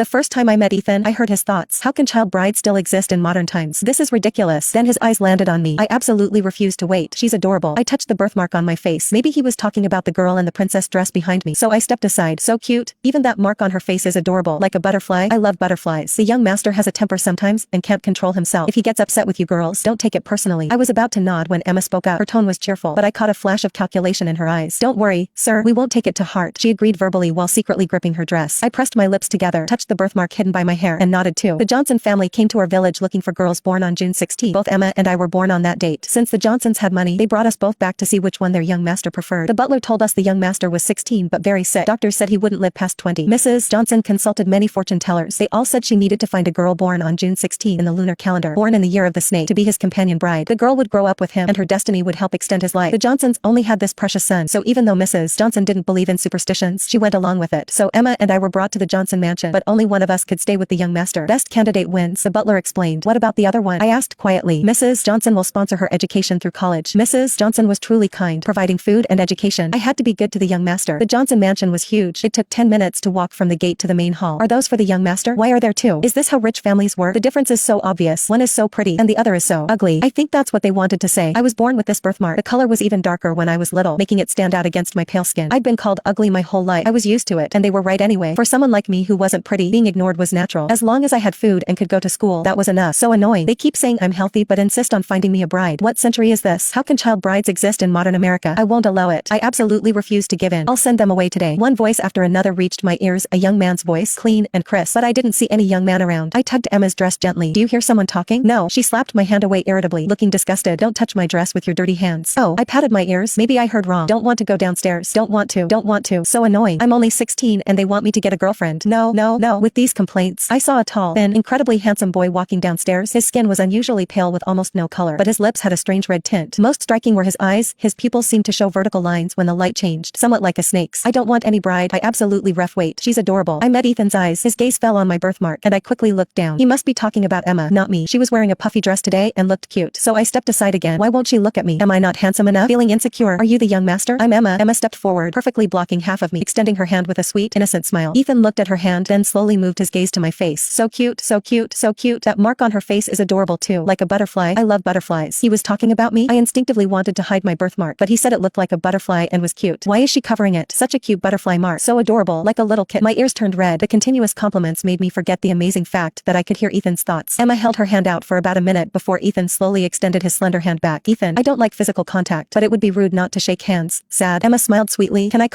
The first time I met Ethan, I heard his thoughts. How can child brides still exist in modern times? This is ridiculous. Then his eyes landed on me. I absolutely refused to wait. She's adorable. I touched the birthmark on my face. Maybe he was talking about the girl in the princess dress behind me. So I stepped aside. So cute. Even that mark on her face is adorable. Like a butterfly. I love butterflies. The young master has a temper sometimes and can't control himself. If he gets upset with you girls, don't take it personally. I was about to nod when Emma spoke up. Her tone was cheerful, but I caught a flash of calculation in her eyes. Don't worry, sir. We won't take it to heart. She agreed verbally while secretly gripping her dress. I pressed my lips together, touched the birthmark hidden by my hair, and nodded too. The Johnson family came to our village looking for girls born on June 16. Both Emma and I were born on that date. Since the Johnsons had money, they brought us both back to see which one their young master preferred. The butler told us the young master was 16 but very sick. Doctors said he wouldn't live past 20. Mrs. Johnson consulted many fortune tellers. They all said she needed to find a girl born on June 16 in the lunar calendar, born in the year of the snake, to be his companion bride. The girl would grow up with him, and her destiny would help extend his life. The Johnsons only had this precious son, so even though Mrs. Johnson didn't believe in superstitions, she went along with it. So Emma and I were brought to the Johnson mansion, but only one of us could stay with the young master. Best candidate wins, the butler explained. What about the other one? I asked quietly. Mrs. Johnson will sponsor her education through college. Mrs. Johnson was truly kind, providing food and education. I had to be good to the young master. The Johnson mansion was huge. It took 10 minutes to walk from the gate to the main hall. Are those for the young master? Why are there two? Is this how rich families work? The difference is so obvious. One is so pretty, and the other is so ugly. I think that's what they wanted to say. I was born with this birthmark. The color was even darker when I was little, making it stand out against my pale skin. I'd been called ugly my whole life. I was used to it, and they were right anyway. For someone like me who wasn't pretty, being ignored was natural. As long as I had food and could go to school, that was enough. So annoying. They keep saying I'm healthy but insist on finding me a bride. What century is this? How can child brides exist in modern America? I won't allow it. I absolutely refuse to give in. I'll send them away today. One voice after another reached my ears, a young man's voice, clean and crisp, but I didn't see any young man around. I tugged Emma's dress gently. Do you hear someone talking? No. She slapped my hand away irritably, looking disgusted. Don't touch my dress with your dirty hands. Oh, I patted my ears. Maybe I heard wrong. Don't want to go downstairs. Don't want to. Don't want to. So annoying. I'm only 16 and they want me to get a girlfriend. No, no, no. With these complaints, I saw a tall, thin, incredibly handsome boy walking downstairs. His skin was unusually pale with almost no color, but his lips had a strange red tint. Most striking were his eyes. His pupils seemed to show vertical lines when the light changed, somewhat like a snake's. I don't want any bride. I absolutely wait. She's adorable. I met Ethan's eyes. His gaze fell on my birthmark, and I quickly looked down. He must be talking about Emma, not me. She was wearing a puffy dress today and looked cute, so I stepped aside again. Why won't she look at me? Am I not handsome enough? Feeling insecure. Are you the young master? I'm Emma. Emma stepped forward, perfectly blocking half of me, extending her hand with a sweet, innocent smile. Ethan looked at her hand, then slowly moved his gaze to my face. So cute, so cute, so cute. That mark on her face is adorable too, like a butterfly. I love butterflies. He was talking about me? I instinctively wanted to hide my birthmark, but he said it looked like a butterfly and was cute. Why is she covering it? Such a cute butterfly mark. So adorable, like a little kitten. My ears turned red. The continuous compliments made me forget the amazing fact that I could hear Ethan's thoughts. Emma held her hand out for about a minute before Ethan slowly extended his slender hand back. Ethan, I don't like physical contact, but it would be rude not to shake hands. Sad. Emma smiled sweetly. Can I call